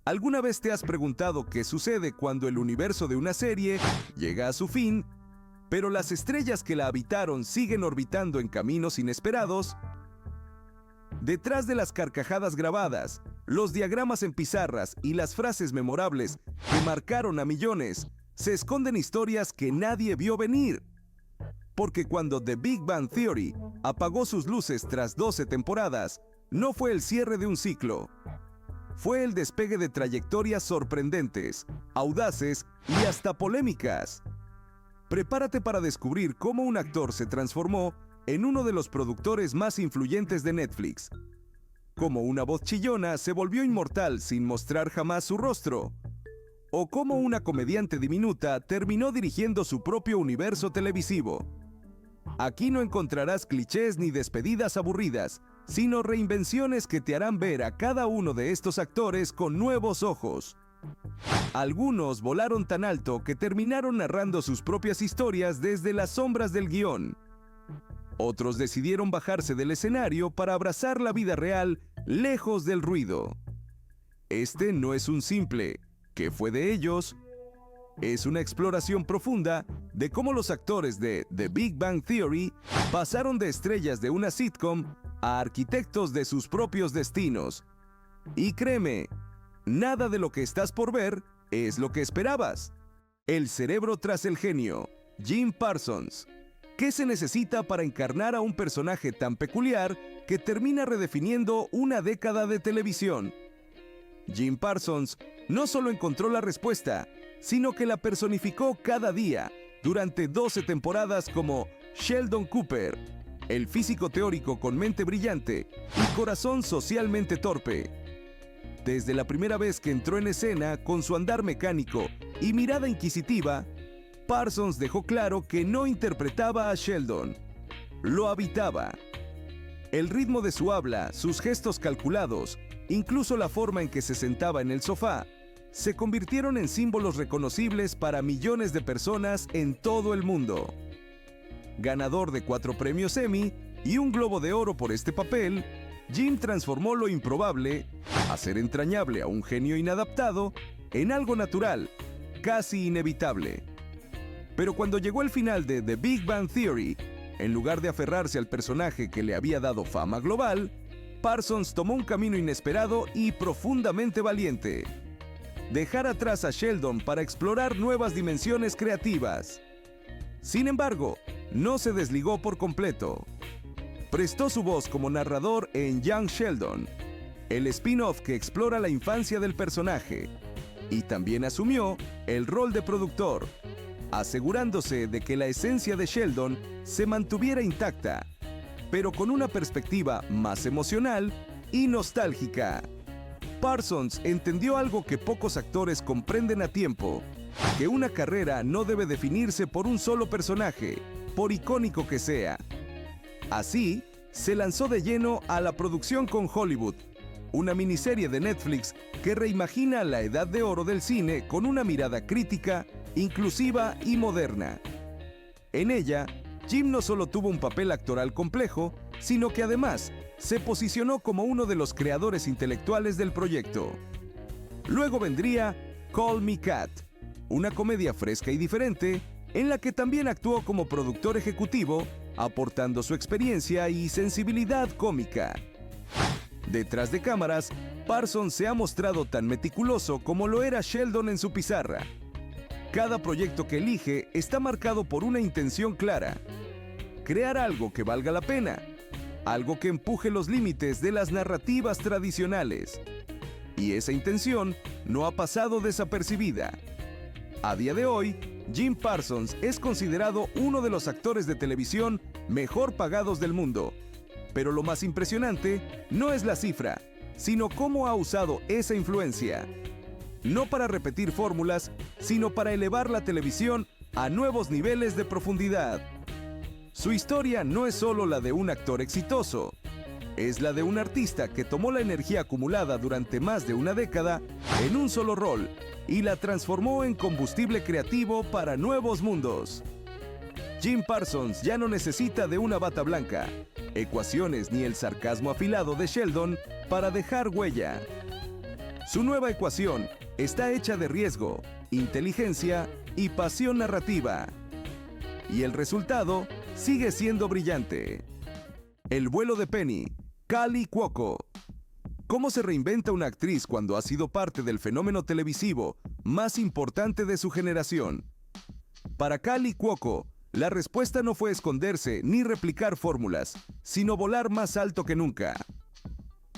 ¿Alguna vez te has preguntado qué sucede cuando el universo de una serie llega a su fin, pero las estrellas que la habitaron siguen orbitando en caminos inesperados? Detrás de las carcajadas grabadas, los diagramas en pizarras y las frases memorables que marcaron a millones, se esconden historias que nadie vio venir. Porque cuando The Big Bang Theory apagó sus luces tras 12 temporadas, no fue el cierre de un ciclo. Fue el despegue de trayectorias sorprendentes, audaces y hasta polémicas. Prepárate para descubrir cómo un actor se transformó en uno de los productores más influyentes de Netflix. Cómo una voz chillona se volvió inmortal sin mostrar jamás su rostro. O cómo una comediante diminuta terminó dirigiendo su propio universo televisivo. Aquí no encontrarás clichés ni despedidas aburridas, sino reinvenciones que te harán ver a cada uno de estos actores con nuevos ojos. Algunos volaron tan alto que terminaron narrando sus propias historias desde las sombras del guión. Otros decidieron bajarse del escenario para abrazar la vida real lejos del ruido. Este no es un simple ¿qué fue de ellos? Es una exploración profunda de cómo los actores de The Big Bang Theory pasaron de estrellas de una sitcom a arquitectos de sus propios destinos. Y créeme, nada de lo que estás por ver es lo que esperabas. El cerebro tras el genio, Jim Parsons. ¿Qué se necesita para encarnar a un personaje tan peculiar que termina redefiniendo una década de televisión? Jim Parsons no solo encontró la respuesta, sino que la personificó cada día durante 12 temporadas como Sheldon Cooper, el físico teórico con mente brillante y corazón socialmente torpe. Desde la primera vez que entró en escena con su andar mecánico y mirada inquisitiva, Parsons dejó claro que no interpretaba a Sheldon, lo habitaba. El ritmo de su habla, sus gestos calculados, incluso la forma en que se sentaba en el sofá, se convirtieron en símbolos reconocibles para millones de personas en todo el mundo. Ganador de 4 premios Emmy y un Globo de Oro por este papel, Jim transformó lo improbable, hacer entrañable a un genio inadaptado, en algo natural, casi inevitable. Pero cuando llegó el final de The Big Bang Theory, en lugar de aferrarse al personaje que le había dado fama global, Parsons tomó un camino inesperado y profundamente valiente. Dejar atrás a Sheldon para explorar nuevas dimensiones creativas. Sin embargo, no se desligó por completo. Prestó su voz como narrador en Young Sheldon, el spin-off que explora la infancia del personaje, y también asumió el rol de productor, asegurándose de que la esencia de Sheldon se mantuviera intacta, pero con una perspectiva más emocional y nostálgica. Parsons entendió algo que pocos actores comprenden a tiempo, que una carrera no debe definirse por un solo personaje, por icónico que sea. Así, se lanzó de lleno a la producción con Hollywood, una miniserie de Netflix que reimagina la edad de oro del cine con una mirada crítica, inclusiva y moderna. En ella, Jim no solo tuvo un papel actoral complejo, sino que además se posicionó como uno de los creadores intelectuales del proyecto. Luego vendría Call Me Kat, una comedia fresca y diferente, en la que también actuó como productor ejecutivo, aportando su experiencia y sensibilidad cómica. Detrás de cámaras, Parsons se ha mostrado tan meticuloso como lo era Sheldon en su pizarra. Cada proyecto que elige está marcado por una intención clara: crear algo que valga la pena, algo que empuje los límites de las narrativas tradicionales. Y esa intención no ha pasado desapercibida. A día de hoy, Jim Parsons es considerado uno de los actores de televisión mejor pagados del mundo. Pero lo más impresionante no es la cifra, sino cómo ha usado esa influencia. No para repetir fórmulas, sino para elevar la televisión a nuevos niveles de profundidad. Su historia no es solo la de un actor exitoso, es la de un artista que tomó la energía acumulada durante más de una década en un solo rol y la transformó en combustible creativo para nuevos mundos. Jim Parsons ya no necesita de una bata blanca, ecuaciones ni el sarcasmo afilado de Sheldon para dejar huella. Su nueva ecuación está hecha de riesgo, inteligencia y pasión narrativa. Y el resultado sigue siendo brillante. El vuelo de Penny, Kaley Cuoco. ¿Cómo se reinventa una actriz cuando ha sido parte del fenómeno televisivo más importante de su generación? Para Kaley Cuoco, la respuesta no fue esconderse ni replicar fórmulas, sino volar más alto que nunca.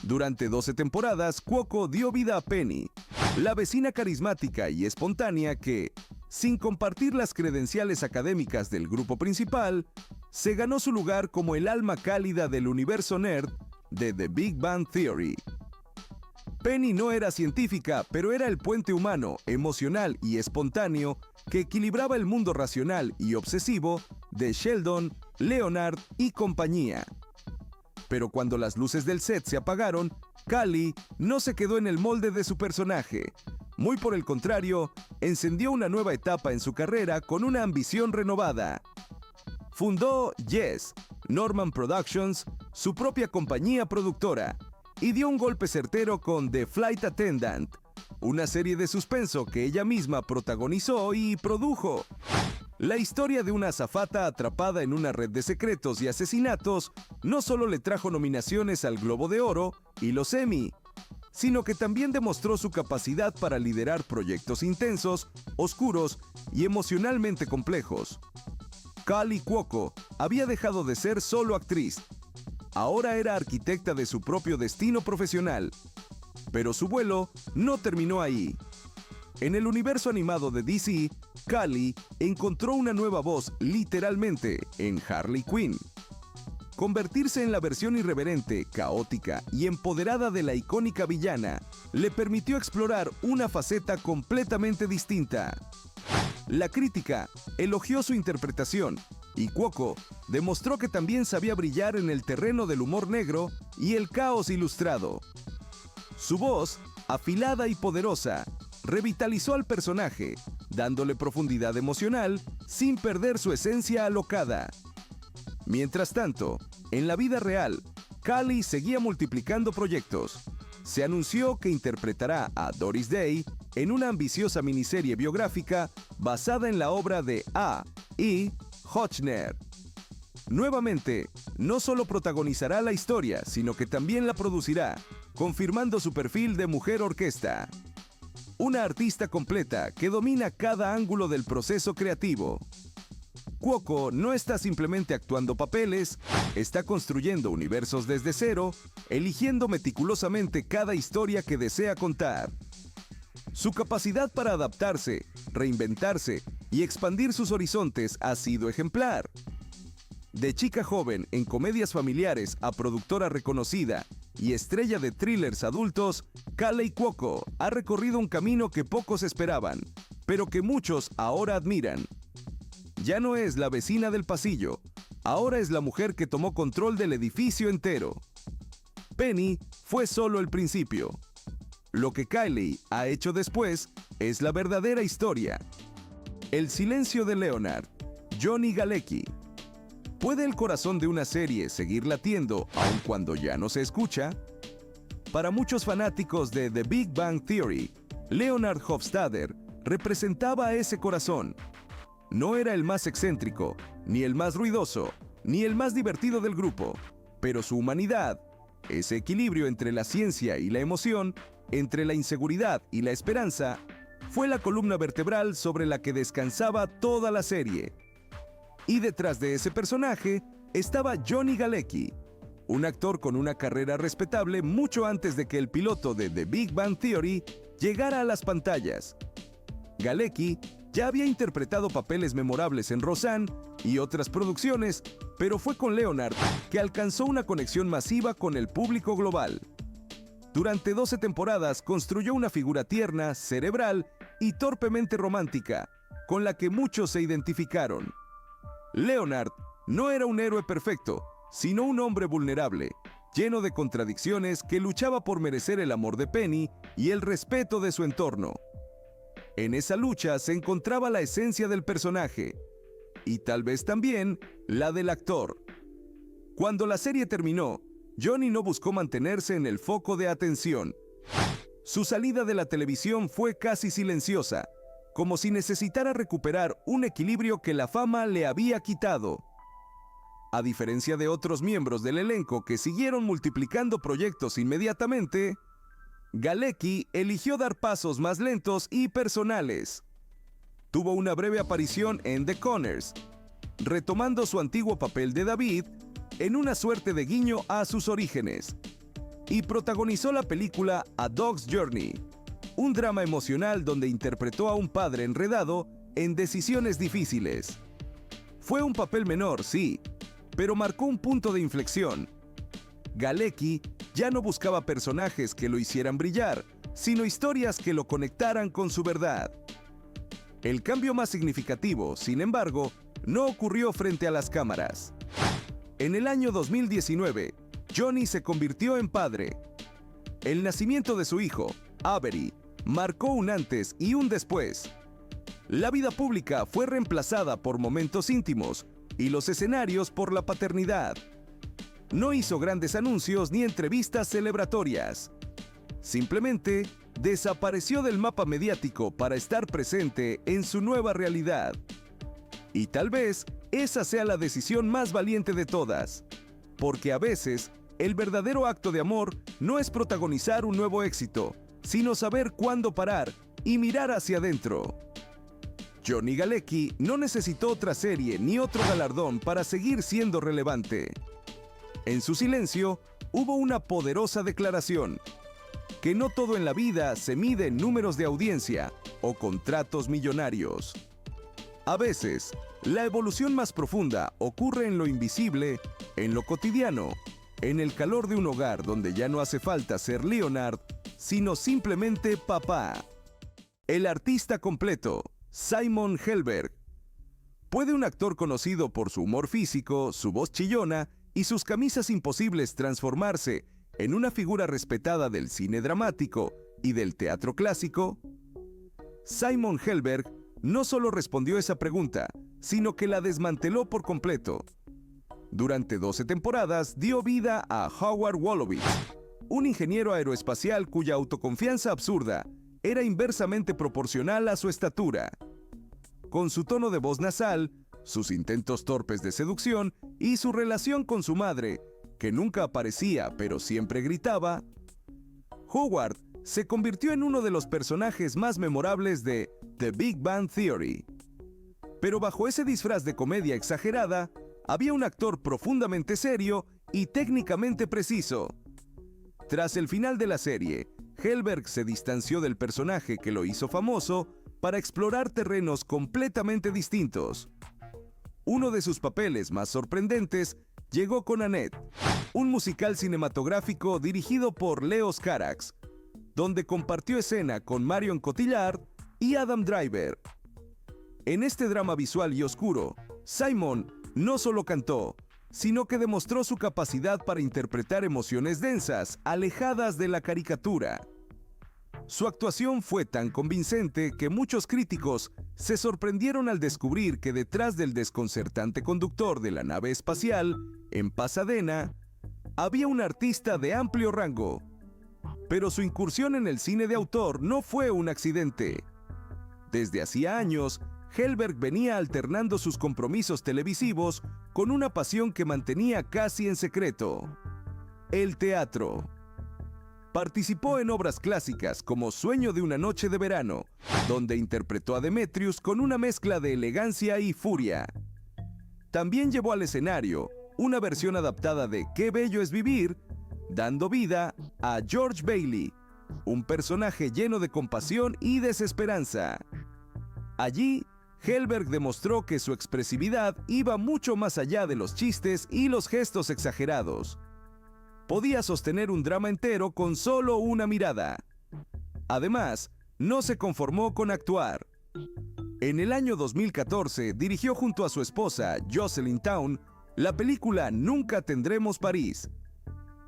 Durante 12 temporadas, Cuoco dio vida a Penny, la vecina carismática y espontánea que, sin compartir las credenciales académicas del grupo principal, se ganó su lugar como el alma cálida del universo nerd de The Big Bang Theory. Penny no era científica, pero era el puente humano, emocional y espontáneo que equilibraba el mundo racional y obsesivo de Sheldon, Leonard y compañía. Pero cuando las luces del set se apagaron, Kaley no se quedó en el molde de su personaje. Muy por el contrario, encendió una nueva etapa en su carrera con una ambición renovada. Fundó Yes, Norman Productions, su propia compañía productora, y dio un golpe certero con The Flight Attendant, una serie de suspenso que ella misma protagonizó y produjo. La historia de una azafata atrapada en una red de secretos y asesinatos no solo le trajo nominaciones al Globo de Oro y los Emmy, sino que también demostró su capacidad para liderar proyectos intensos, oscuros y emocionalmente complejos. Kaley Cuoco había dejado de ser solo actriz. Ahora era arquitecta de su propio destino profesional. Pero su vuelo no terminó ahí. En el universo animado de DC, Kaley encontró una nueva voz, literalmente, en Harley Quinn. Convertirse en la versión irreverente, caótica y empoderada de la icónica villana le permitió explorar una faceta completamente distinta. La crítica elogió su interpretación y Cuoco demostró que también sabía brillar en el terreno del humor negro y el caos ilustrado. Su voz, afilada y poderosa, revitalizó al personaje, dándole profundidad emocional sin perder su esencia alocada. Mientras tanto, en la vida real, Kaley seguía multiplicando proyectos. Se anunció que interpretará a Doris Day en una ambiciosa miniserie biográfica basada en la obra de A. E. Hotchner. Nuevamente, no solo protagonizará la historia, sino que también la producirá, confirmando su perfil de mujer orquesta. Una artista completa que domina cada ángulo del proceso creativo. Cuoco no está simplemente actuando papeles, está construyendo universos desde cero, eligiendo meticulosamente cada historia que desea contar. Su capacidad para adaptarse, reinventarse y expandir sus horizontes ha sido ejemplar. De chica joven en comedias familiares a productora reconocida y estrella de thrillers adultos, Kaley Cuoco ha recorrido un camino que pocos esperaban, pero que muchos ahora admiran. Ya no es la vecina del pasillo, ahora es la mujer que tomó control del edificio entero. Penny fue solo el principio. Lo que Kaley ha hecho después es la verdadera historia. El silencio de Leonard, Johnny Galecki. ¿Puede el corazón de una serie seguir latiendo aun cuando ya no se escucha? Para muchos fanáticos de The Big Bang Theory, Leonard Hofstadter representaba a ese corazón. No era el más excéntrico, ni el más ruidoso, ni el más divertido del grupo, pero su humanidad, ese equilibrio entre la ciencia y la emoción, entre la inseguridad y la esperanza, fue la columna vertebral sobre la que descansaba toda la serie. Y detrás de ese personaje estaba Johnny Galecki, un actor con una carrera respetable mucho antes de que el piloto de The Big Bang Theory llegara a las pantallas. Galecki ya había interpretado papeles memorables en Roseanne y otras producciones, pero fue con Leonard que alcanzó una conexión masiva con el público global. Durante 12 temporadas construyó una figura tierna, cerebral y torpemente romántica, con la que muchos se identificaron. Leonard no era un héroe perfecto, sino un hombre vulnerable, lleno de contradicciones que luchaba por merecer el amor de Penny y el respeto de su entorno. En esa lucha se encontraba la esencia del personaje, y tal vez también la del actor. Cuando la serie terminó, Johnny no buscó mantenerse en el foco de atención. Su salida de la televisión fue casi silenciosa, como si necesitara recuperar un equilibrio que la fama le había quitado. A diferencia de otros miembros del elenco que siguieron multiplicando proyectos inmediatamente, Galecki eligió dar pasos más lentos y personales. Tuvo una breve aparición en The Conners, retomando su antiguo papel de David en una suerte de guiño a sus orígenes, y protagonizó la película A Dog's Journey, un drama emocional donde interpretó a un padre enredado en decisiones difíciles. Fue un papel menor, sí, pero marcó un punto de inflexión. Galecki ya no buscaba personajes que lo hicieran brillar, sino historias que lo conectaran con su verdad. El cambio más significativo, sin embargo, no ocurrió frente a las cámaras. En el año 2019, Johnny se convirtió en padre. El nacimiento de su hijo, Avery, marcó un antes y un después. La vida pública fue reemplazada por momentos íntimos y los escenarios por la paternidad. No hizo grandes anuncios ni entrevistas celebratorias. Simplemente desapareció del mapa mediático para estar presente en su nueva realidad. Y tal vez esa sea la decisión más valiente de todas, porque a veces el verdadero acto de amor no es protagonizar un nuevo éxito, sino saber cuándo parar y mirar hacia adentro. Johnny Galecki no necesitó otra serie ni otro galardón para seguir siendo relevante. En su silencio, hubo una poderosa declaración: que no todo en la vida se mide en números de audiencia o contratos millonarios. A veces, la evolución más profunda ocurre en lo invisible, en lo cotidiano, en el calor de un hogar donde ya no hace falta ser Leonard, sino simplemente papá. El artista completo, Simon Helberg. ¿Puede un actor conocido por su humor físico, su voz chillona y sus camisas imposibles transformarse en una figura respetada del cine dramático y del teatro clásico? Simon Helberg no solo respondió esa pregunta, sino que la desmanteló por completo. Durante 12 temporadas dio vida a Howard Wolowitz, un ingeniero aeroespacial cuya autoconfianza absurda era inversamente proporcional a su estatura. Con su tono de voz nasal, sus intentos torpes de seducción y su relación con su madre, que nunca aparecía pero siempre gritaba, Howard se convirtió en uno de los personajes más memorables de The Big Bang Theory. Pero bajo ese disfraz de comedia exagerada, había un actor profundamente serio y técnicamente preciso. Tras el final de la serie, Helberg se distanció del personaje que lo hizo famoso para explorar terrenos completamente distintos. Uno de sus papeles más sorprendentes llegó con Annette, un musical cinematográfico dirigido por Leos Carax, donde compartió escena con Marion Cotillard y Adam Driver. En este drama visual y oscuro, Simon no solo cantó, sino que demostró su capacidad para interpretar emociones densas, alejadas de la caricatura. Su actuación fue tan convincente que muchos críticos se sorprendieron al descubrir que detrás del desconcertante conductor de la nave espacial, en Pasadena, había un artista de amplio rango. Pero su incursión en el cine de autor no fue un accidente. Desde hacía años, Helberg venía alternando sus compromisos televisivos con una pasión que mantenía casi en secreto: el teatro. Participó en obras clásicas como Sueño de una noche de verano, donde interpretó a Demetrius con una mezcla de elegancia y furia. También llevó al escenario una versión adaptada de Qué bello es vivir, dando vida a George Bailey, un personaje lleno de compasión y desesperanza. Allí, Helberg demostró que su expresividad iba mucho más allá de los chistes y los gestos exagerados. Podía sostener un drama entero con solo una mirada. Además, no se conformó con actuar. En el año 2014 dirigió junto a su esposa, Jocelyn Town, la película Nunca tendremos París.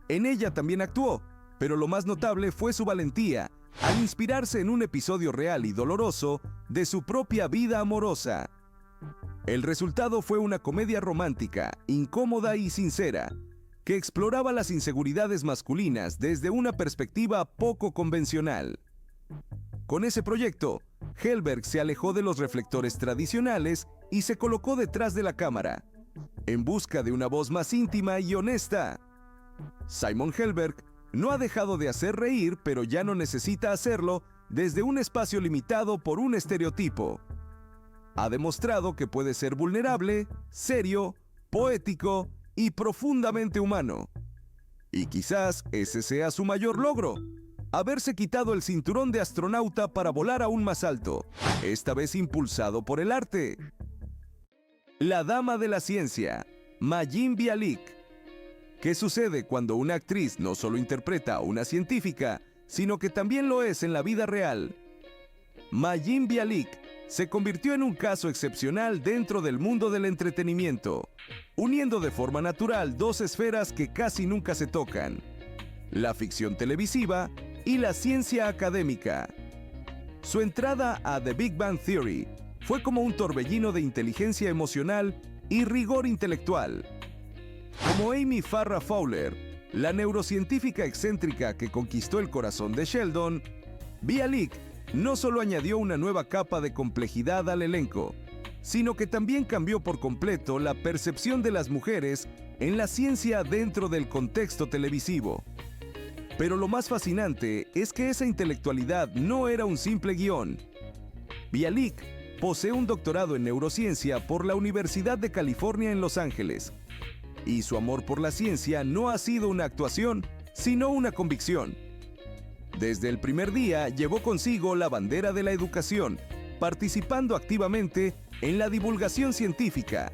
En ella también actuó, pero lo más notable fue su valentía al inspirarse en un episodio real y doloroso de su propia vida amorosa. El resultado fue una comedia romántica, incómoda y sincera, que exploraba las inseguridades masculinas desde una perspectiva poco convencional. Con ese proyecto, Helberg se alejó de los reflectores tradicionales y se colocó detrás de la cámara, en busca de una voz más íntima y honesta. Simon Helberg no ha dejado de hacer reír, pero ya no necesita hacerlo desde un espacio limitado por un estereotipo. Ha demostrado que puede ser vulnerable, serio, poético y profundamente humano. Y quizás ese sea su mayor logro: haberse quitado el cinturón de astronauta para volar aún más alto, esta vez impulsado por el arte. La dama de la ciencia, Mayim Bialik. ¿Qué sucede cuando una actriz no solo interpreta a una científica, sino que también lo es en la vida real? Mayim Bialik se convirtió en un caso excepcional dentro del mundo del entretenimiento, uniendo de forma natural dos esferas que casi nunca se tocan: la ficción televisiva y la ciencia académica. Su entrada a The Big Bang Theory fue como un torbellino de inteligencia emocional y rigor intelectual. Como Amy Farrah Fowler, la neurocientífica excéntrica que conquistó el corazón de Sheldon, Bialik no solo añadió una nueva capa de complejidad al elenco, sino que también cambió por completo la percepción de las mujeres en la ciencia dentro del contexto televisivo. Pero lo más fascinante es que esa intelectualidad no era un simple guión. Bialik posee un doctorado en neurociencia por la Universidad de California en Los Ángeles, y su amor por la ciencia no ha sido una actuación, sino una convicción. Desde el primer día llevó consigo la bandera de la educación, participando activamente en la divulgación científica,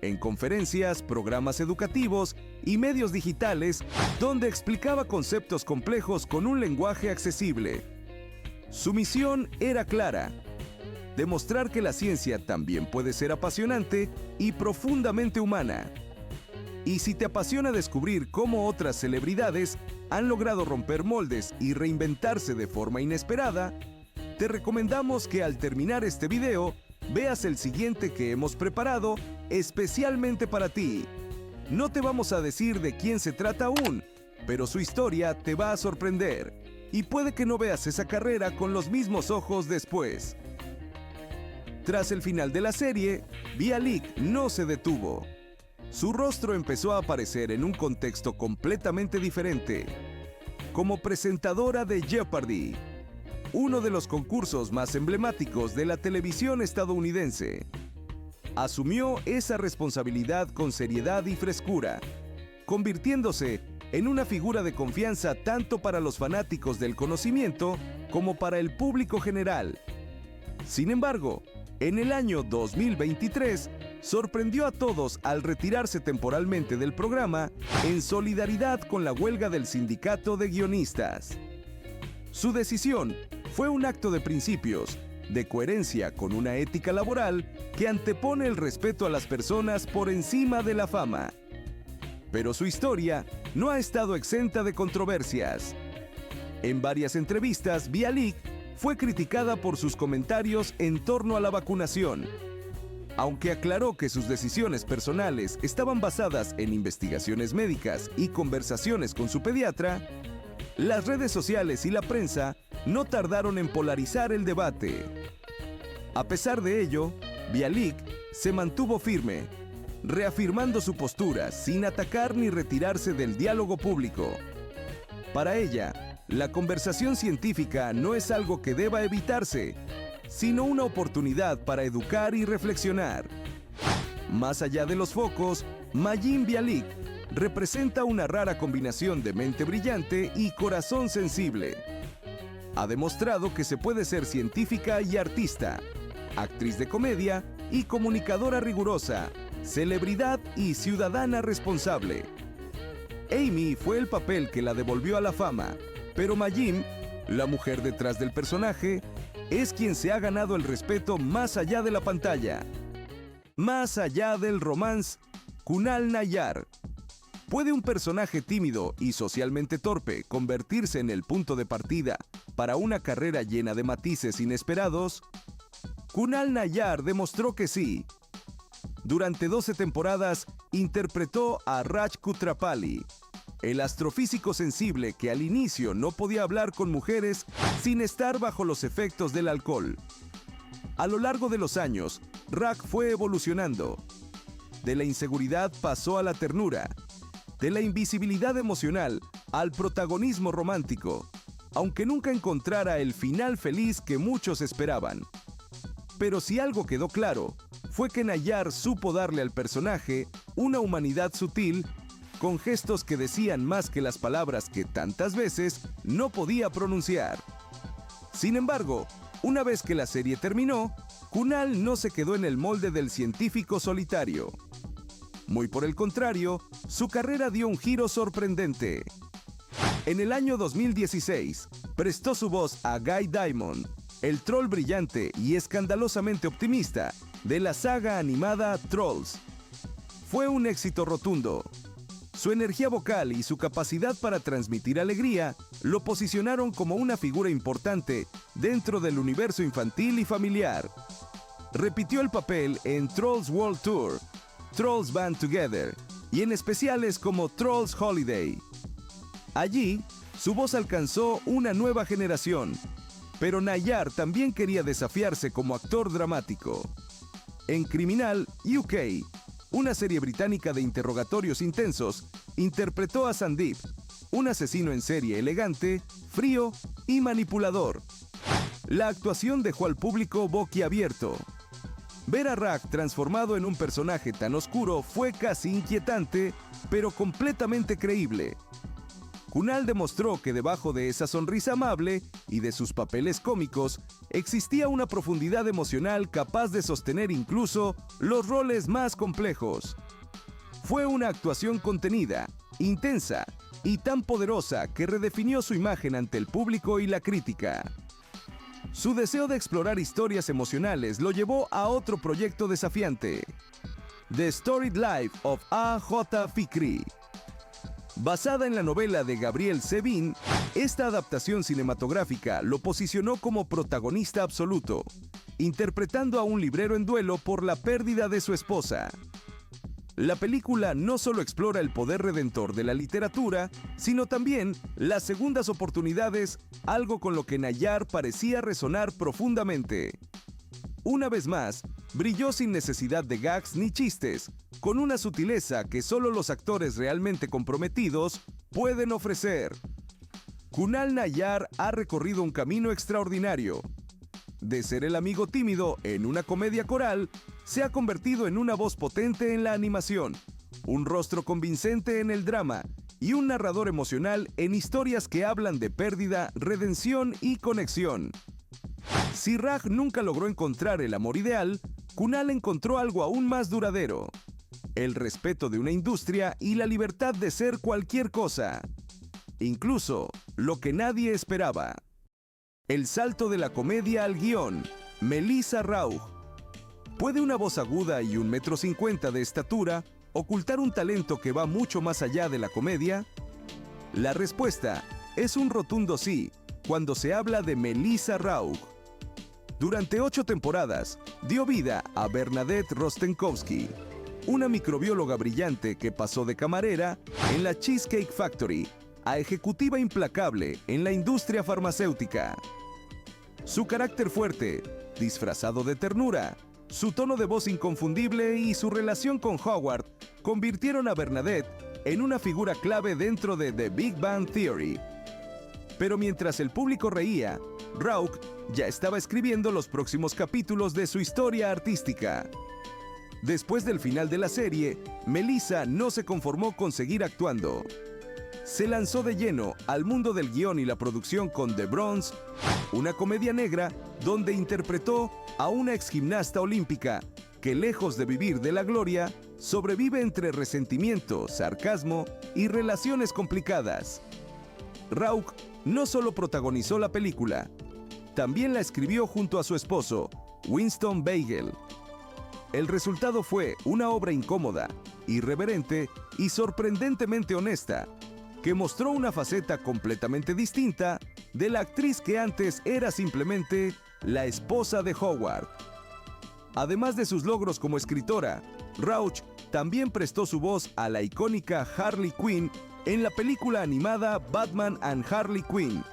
en conferencias, programas educativos y medios digitales donde explicaba conceptos complejos con un lenguaje accesible. Su misión era clara: demostrar que la ciencia también puede ser apasionante y profundamente humana. Y si te apasiona descubrir cómo otras celebridades han logrado romper moldes y reinventarse de forma inesperada, te recomendamos que al terminar este video veas el siguiente que hemos preparado especialmente para ti. No te vamos a decir de quién se trata aún, pero su historia te va a sorprender, y puede que no veas esa carrera con los mismos ojos después. Tras el final de la serie, Bialik no se detuvo. Su rostro empezó a aparecer en un contexto completamente diferente, como presentadora de Jeopardy, uno de los concursos más emblemáticos de la televisión estadounidense. Asumió esa responsabilidad con seriedad y frescura, convirtiéndose en una figura de confianza tanto para los fanáticos del conocimiento como para el público general. Sin embargo, en el año 2023, sorprendió a todos al retirarse temporalmente del programa en solidaridad con la huelga del sindicato de guionistas. Su decisión fue un acto de principios, de coherencia con una ética laboral que antepone el respeto a las personas por encima de la fama. Pero su historia no ha estado exenta de controversias. En varias entrevistas, Bialik fue criticada por sus comentarios en torno a la vacunación. Aunque aclaró que sus decisiones personales estaban basadas en investigaciones médicas y conversaciones con su pediatra, las redes sociales y la prensa no tardaron en polarizar el debate. A pesar de ello, Bialik se mantuvo firme, reafirmando su postura sin atacar ni retirarse del diálogo público. Para ella, la conversación científica no es algo que deba evitarse, sino una oportunidad para educar y reflexionar. Más allá de los focos, Mayim Bialik representa una rara combinación de mente brillante y corazón sensible. Ha demostrado que se puede ser científica y artista, actriz de comedia y comunicadora rigurosa, celebridad y ciudadana responsable. Amy fue el papel que la devolvió a la fama, pero Mayim, la mujer detrás del personaje, es quien se ha ganado el respeto más allá de la pantalla. Más allá del romance, Kunal Nayyar. ¿Puede un personaje tímido y socialmente torpe convertirse en el punto de partida para una carrera llena de matices inesperados? Kunal Nayyar demostró que sí. Durante 12 temporadas interpretó a Raj Kutrapali, el astrofísico sensible que al inicio no podía hablar con mujeres sin estar bajo los efectos del alcohol. A lo largo de los años, Raj fue evolucionando. De la inseguridad pasó a la ternura, de la invisibilidad emocional al protagonismo romántico, aunque nunca encontrara el final feliz que muchos esperaban. Pero si algo quedó claro, fue que Nayyar supo darle al personaje una humanidad sutil, con gestos que decían más que las palabras que tantas veces no podía pronunciar. Sin embargo, una vez que la serie terminó, Kunal no se quedó en el molde del científico solitario. Muy por el contrario, su carrera dio un giro sorprendente. En el año 2016, prestó su voz a Guy Diamond, el troll brillante y escandalosamente optimista de la saga animada Trolls. Fue un éxito rotundo. Su energía vocal y su capacidad para transmitir alegría lo posicionaron como una figura importante dentro del universo infantil y familiar. Repitió el papel en Trolls World Tour, Trolls Band Together y en especiales como Trolls Holiday. Allí, su voz alcanzó una nueva generación, pero Nayyar también quería desafiarse como actor dramático. En Criminal UK, una serie británica de interrogatorios intensos, interpretó a Sandeep, un asesino en serie elegante, frío y manipulador. La actuación dejó al público boquiabierto. Ver a Raj transformado en un personaje tan oscuro fue casi inquietante, pero completamente creíble. Kunal demostró que debajo de esa sonrisa amable y de sus papeles cómicos existía una profundidad emocional capaz de sostener incluso los roles más complejos. Fue una actuación contenida, intensa y tan poderosa que redefinió su imagen ante el público y la crítica. Su deseo de explorar historias emocionales lo llevó a otro proyecto desafiante: The Storied Life of A.J. Fikri. Basada en la novela de Gabriel Sevin, esta adaptación cinematográfica lo posicionó como protagonista absoluto, interpretando a un librero en duelo por la pérdida de su esposa. La película no solo explora el poder redentor de la literatura, sino también las segundas oportunidades, algo con lo que Nayyar parecía resonar profundamente. Una vez más, brilló sin necesidad de gags ni chistes, con una sutileza que solo los actores realmente comprometidos pueden ofrecer. Kunal Nayyar ha recorrido un camino extraordinario. De ser el amigo tímido en una comedia coral, se ha convertido en una voz potente en la animación, un rostro convincente en el drama y un narrador emocional en historias que hablan de pérdida, redención y conexión. Si Raj nunca logró encontrar el amor ideal, Kunal encontró algo aún más duradero: el respeto de una industria y la libertad de ser cualquier cosa, incluso lo que nadie esperaba. El salto de la comedia al guión, Melissa Rauch. ¿Puede una voz aguda y 1,50 m de estatura ocultar un talento que va mucho más allá de la comedia? La respuesta es un rotundo sí, cuando se habla de Melissa Rauch. Durante 8 temporadas, dio vida a Bernadette Rostenkowski, una microbióloga brillante que pasó de camarera en la Cheesecake Factory a ejecutiva implacable en la industria farmacéutica. Su carácter fuerte, disfrazado de ternura, su tono de voz inconfundible y su relación con Howard convirtieron a Bernadette en una figura clave dentro de The Big Bang Theory. Pero mientras el público reía, Rauch ya estaba escribiendo los próximos capítulos de su historia artística. Después del final de la serie, Melissa no se conformó con seguir actuando. Se lanzó de lleno al mundo del guión y la producción con The Bronze, una comedia negra donde interpretó a una exgimnasta olímpica que, lejos de vivir de la gloria, sobrevive entre resentimiento, sarcasmo y relaciones complicadas. Rauch no solo protagonizó la película, también la escribió junto a su esposo, Winston Bagel. El resultado fue una obra incómoda, irreverente y sorprendentemente honesta, que mostró una faceta completamente distinta de la actriz que antes era simplemente la esposa de Howard. Además de sus logros como escritora, Rauch también prestó su voz a la icónica Harley Quinn en la película animada Batman and Harley Quinn.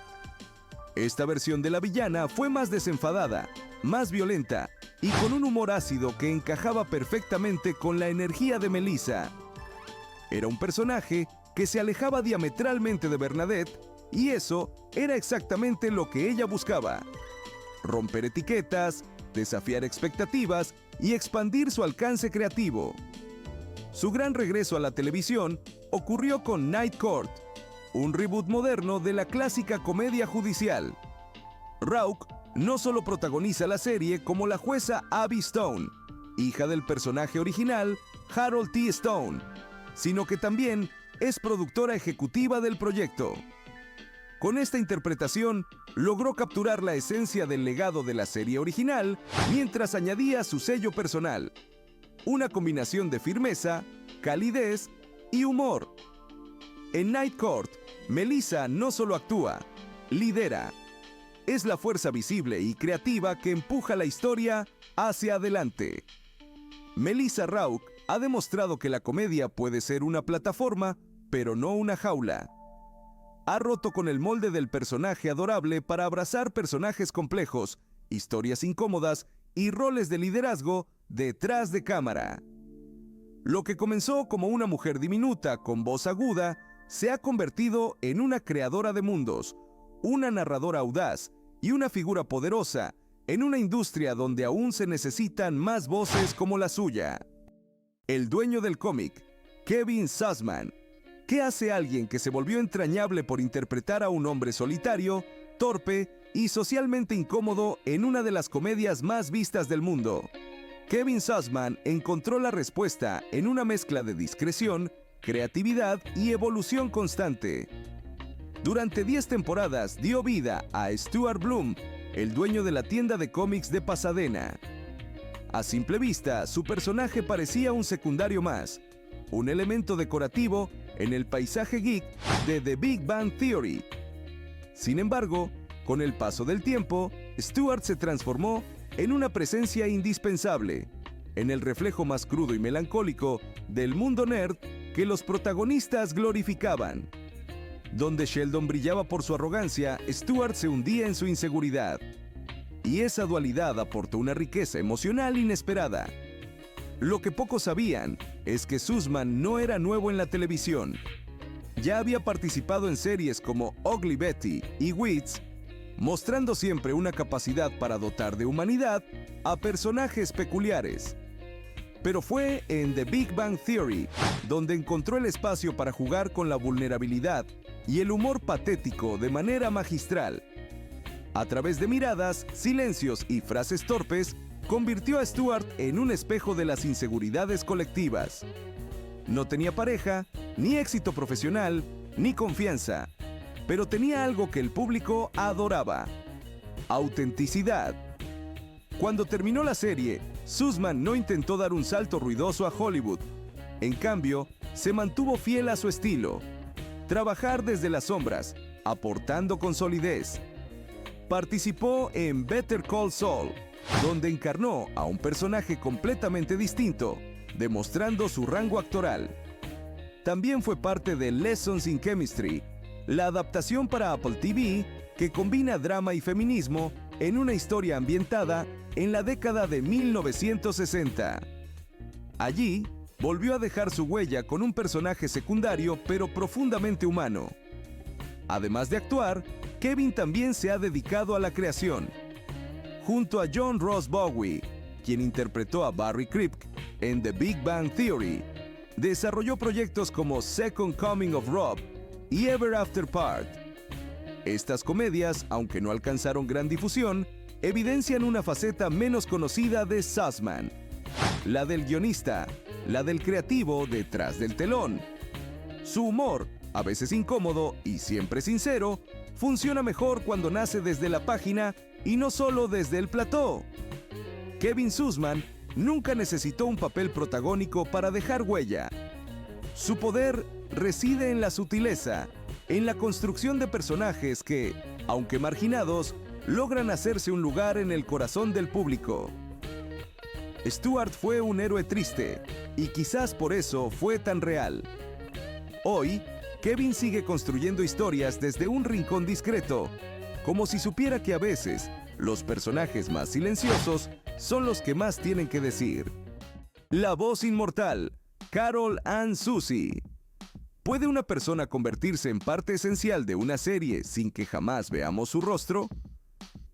Esta versión de la villana fue más desenfadada, más violenta y con un humor ácido que encajaba perfectamente con la energía de Melissa. Era un personaje que se alejaba diametralmente de Bernadette y eso era exactamente lo que ella buscaba: romper etiquetas, desafiar expectativas y expandir su alcance creativo. Su gran regreso a la televisión ocurrió con Night Court, un reboot moderno de la clásica comedia judicial. Rauch no solo protagoniza la serie como la jueza Abby Stone, hija del personaje original Harold T. Stone, sino que también es productora ejecutiva del proyecto. Con esta interpretación, logró capturar la esencia del legado de la serie original mientras añadía su sello personal. Una combinación de firmeza, calidez y humor. En Night Court, Melissa no solo actúa, lidera. Es la fuerza visible y creativa que empuja la historia hacia adelante. Melissa Rauch ha demostrado que la comedia puede ser una plataforma, pero no una jaula. Ha roto con el molde del personaje adorable para abrazar personajes complejos, historias incómodas y roles de liderazgo detrás de cámara. Lo que comenzó como una mujer diminuta con voz aguda, se ha convertido en una creadora de mundos, una narradora audaz y una figura poderosa en una industria donde aún se necesitan más voces como la suya. El dueño del cómic, Kevin Sussman. ¿Qué hace alguien que se volvió entrañable por interpretar a un hombre solitario, torpe y socialmente incómodo en una de las comedias más vistas del mundo? Kevin Sussman encontró la respuesta en una mezcla de discreción, creatividad y evolución constante. Durante 10 temporadas dio vida a Stuart Bloom, el dueño de la tienda de cómics de Pasadena. A simple vista, su personaje parecía un secundario más, un elemento decorativo en el paisaje geek de The Big Bang Theory. Sin embargo, con el paso del tiempo, Stuart se transformó en una presencia indispensable, en el reflejo más crudo y melancólico del mundo nerd que los protagonistas glorificaban. Donde Sheldon brillaba por su arrogancia, Stuart se hundía en su inseguridad. Y esa dualidad aportó una riqueza emocional inesperada. Lo que pocos sabían es que Sussman no era nuevo en la televisión. Ya había participado en series como Ugly Betty y Weeds, mostrando siempre una capacidad para dotar de humanidad a personajes peculiares. Pero fue en The Big Bang Theory donde encontró el espacio para jugar con la vulnerabilidad y el humor patético de manera magistral. A través de miradas, silencios y frases torpes, convirtió a Stuart en un espejo de las inseguridades colectivas. No tenía pareja, ni éxito profesional, ni confianza, pero tenía algo que el público adoraba: autenticidad. Cuando terminó la serie, Sussman no intentó dar un salto ruidoso a Hollywood. En cambio, se mantuvo fiel a su estilo: trabajar desde las sombras, aportando con solidez. Participó en Better Call Saul, donde encarnó a un personaje completamente distinto, demostrando su rango actoral. También fue parte de Lessons in Chemistry, la adaptación para Apple TV que combina drama y feminismo en una historia ambientada en la década de 1960. Allí, volvió a dejar su huella con un personaje secundario pero profundamente humano. Además de actuar, Kevin también se ha dedicado a la creación. Junto a John Ross Bowie, quien interpretó a Barry Kripke en The Big Bang Theory, desarrolló proyectos como Second Coming of Rob y Ever After Part. Estas comedias, aunque no alcanzaron gran difusión, evidencian una faceta menos conocida de Sussman: la del guionista, la del creativo detrás del telón. Su humor, a veces incómodo y siempre sincero, funciona mejor cuando nace desde la página y no solo desde el plató. Kevin Sussman nunca necesitó un papel protagónico para dejar huella. Su poder reside en la sutileza, en la construcción de personajes que, aunque marginados, logran hacerse un lugar en el corazón del público. Stuart fue un héroe triste, Y quizás por eso fue tan real. Hoy, Kevin sigue construyendo historias desde un rincón discreto, como si supiera que a veces los personajes más silenciosos son los que más tienen que decir. La voz inmortal, Carol Ann Susi. ¿Puede una persona convertirse en parte esencial de una serie sin que jamás veamos su rostro?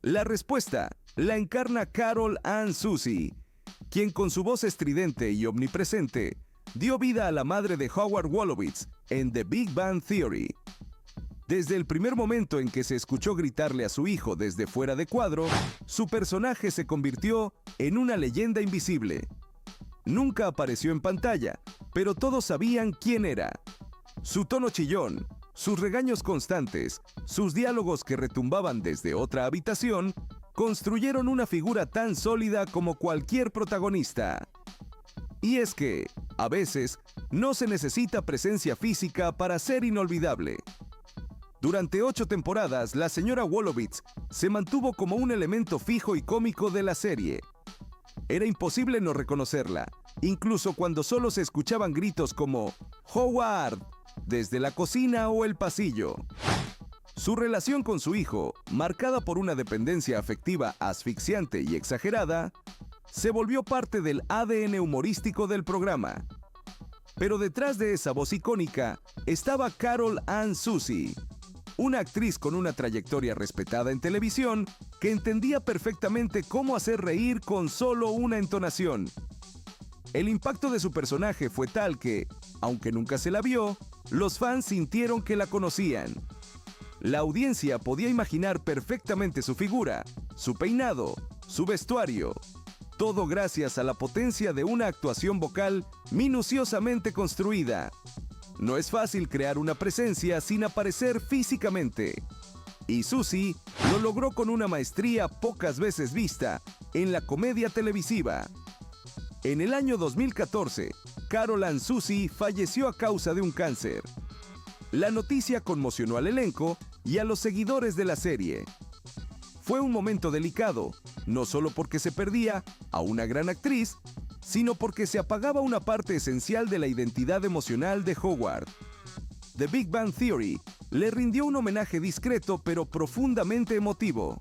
La respuesta la encarna Carol Ann Susi, quien con su voz estridente y omnipresente dio vida a la madre de Howard Wolowitz en The Big Bang Theory. Desde el primer momento en que se escuchó gritarle a su hijo desde fuera de cuadro, su personaje se convirtió en una leyenda invisible. Nunca apareció en pantalla, pero todos sabían quién era. Su tono chillón, sus regaños constantes, sus diálogos que retumbaban desde otra habitación, construyeron una figura tan sólida como cualquier protagonista. Y es que, a veces, no se necesita presencia física para ser inolvidable. Durante 8 temporadas, la señora Wolowitz se mantuvo como un elemento fijo y cómico de la serie. Era imposible no reconocerla, incluso cuando solo se escuchaban gritos como «Howard» desde la cocina o el pasillo. Su relación con su hijo, marcada por una dependencia afectiva asfixiante y exagerada, se volvió parte del ADN humorístico del programa. Pero detrás de esa voz icónica estaba Carol Ann Susi, una actriz con una trayectoria respetada en televisión que entendía perfectamente cómo hacer reír con solo una entonación. El impacto de su personaje fue tal que, aunque nunca se la vio, los fans sintieron que la conocían. La audiencia podía imaginar perfectamente su figura, su peinado, su vestuario, todo gracias a la potencia de una actuación vocal minuciosamente construida. No es fácil crear una presencia sin aparecer físicamente. Y Susi lo logró con una maestría pocas veces vista en la comedia televisiva. En el año 2014, Carol Ann Susi falleció a causa de un cáncer. La noticia conmocionó al elenco y a los seguidores de la serie. Fue un momento delicado, no solo porque se perdía a una gran actriz, sino porque se apagaba una parte esencial de la identidad emocional de Howard. The Big Bang Theory le rindió un homenaje discreto pero profundamente emotivo.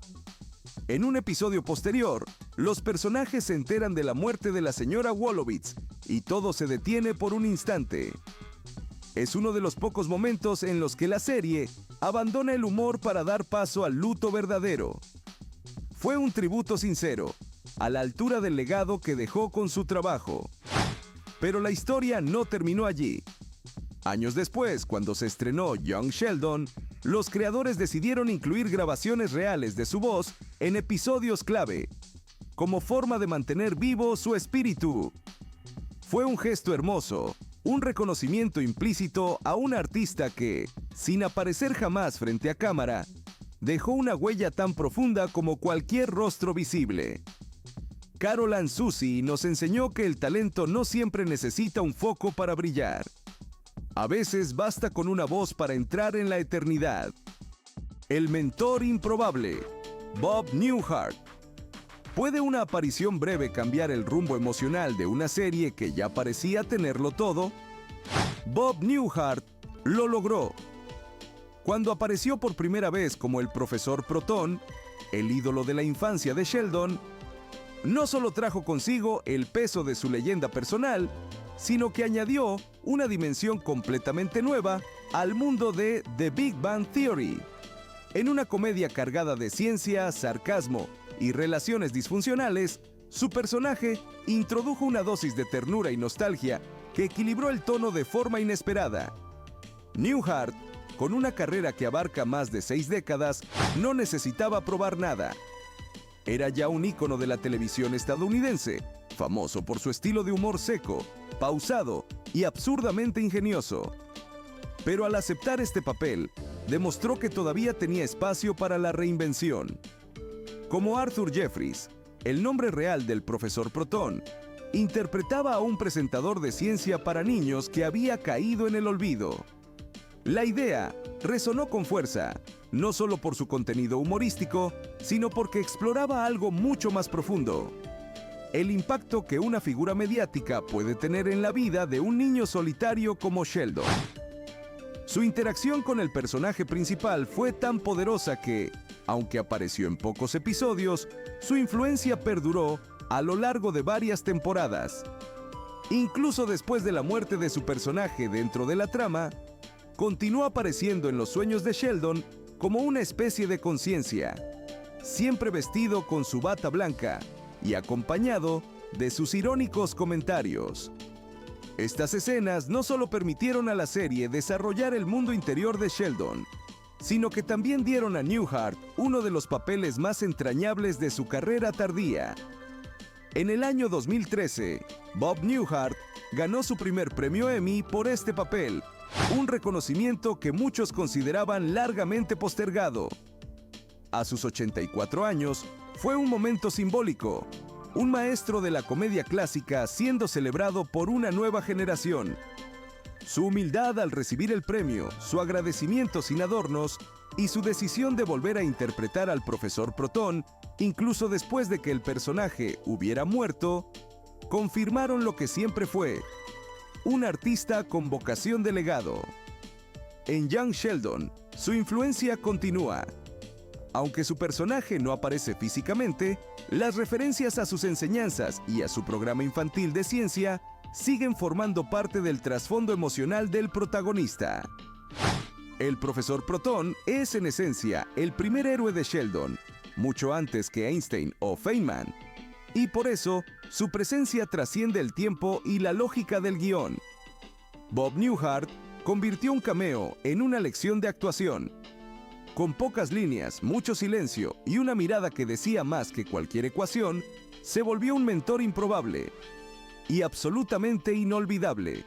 En un episodio posterior, los personajes se enteran de la muerte de la señora Wolowitz y todo se detiene por un instante. Es uno de los pocos momentos en los que la serie abandona el humor para dar paso al luto verdadero. Fue un tributo sincero, a la altura del legado que dejó con su trabajo. Pero la historia no terminó allí. Años después, cuando se estrenó Young Sheldon, los creadores decidieron incluir grabaciones reales de su voz en episodios clave, como forma de mantener vivo su espíritu. Fue un gesto hermoso, un reconocimiento implícito a un artista que, sin aparecer jamás frente a cámara, dejó una huella tan profunda como cualquier rostro visible. Carol Ann Susi nos enseñó que el talento no siempre necesita un foco para brillar. A veces basta con una voz para entrar en la eternidad. El mentor improbable, Bob Newhart. ¿Puede una aparición breve cambiar el rumbo emocional de una serie que ya parecía tenerlo todo? Bob Newhart lo logró. Cuando apareció por primera vez como el profesor Proton, el ídolo de la infancia de Sheldon, no solo trajo consigo el peso de su leyenda personal, sino que añadió una dimensión completamente nueva al mundo de The Big Bang Theory. En una comedia cargada de ciencia, sarcasmo y relaciones disfuncionales, su personaje introdujo una dosis de ternura y nostalgia que equilibró el tono de forma inesperada. Newhart, con una carrera que abarca más de 6 décadas, no necesitaba probar nada. Era ya un ícono de la televisión estadounidense, famoso por su estilo de humor seco, pausado y absurdamente ingenioso. Pero al aceptar este papel, demostró que todavía tenía espacio para la reinvención. Como Arthur Jeffries, el nombre real del profesor Proton, interpretaba a un presentador de ciencia para niños que había caído en el olvido. La idea resonó con fuerza, no solo por su contenido humorístico, sino porque exploraba algo mucho más profundo. el impacto que una figura mediática puede tener en la vida de un niño solitario como Sheldon. Su interacción con el personaje principal fue tan poderosa que, aunque apareció en pocos episodios, su influencia perduró a lo largo de varias temporadas. Incluso después de la muerte de su personaje dentro de la trama, continuó apareciendo en los sueños de Sheldon como una especie de conciencia, siempre vestido con su bata blanca y acompañado de sus irónicos comentarios. Estas escenas no solo permitieron a la serie desarrollar el mundo interior de Sheldon, sino que también dieron a Newhart uno de los papeles más entrañables de su carrera tardía. En el año 2013, Bob Newhart ganó su primer premio Emmy por este papel, un reconocimiento que muchos consideraban largamente postergado. A sus 84 años, fue un momento simbólico, un maestro de la comedia clásica siendo celebrado por una nueva generación. Su humildad al recibir el premio, su agradecimiento sin adornos y su decisión de volver a interpretar al profesor Proton, incluso después de que el personaje hubiera muerto, confirmaron lo que siempre fue: un artista con vocación de legado. En Young Sheldon, su influencia continúa. Aunque su personaje no aparece físicamente, las referencias a sus enseñanzas y a su programa infantil de ciencia siguen formando parte del trasfondo emocional del protagonista. El profesor Proton es en esencia el primer héroe de Sheldon, mucho antes que Einstein o Feynman, y por eso su presencia trasciende el tiempo y la lógica del guión. Bob Newhart convirtió un cameo en una lección de actuación. Con pocas líneas, mucho silencio y una mirada que decía más que cualquier ecuación, se volvió un mentor improbable y absolutamente inolvidable.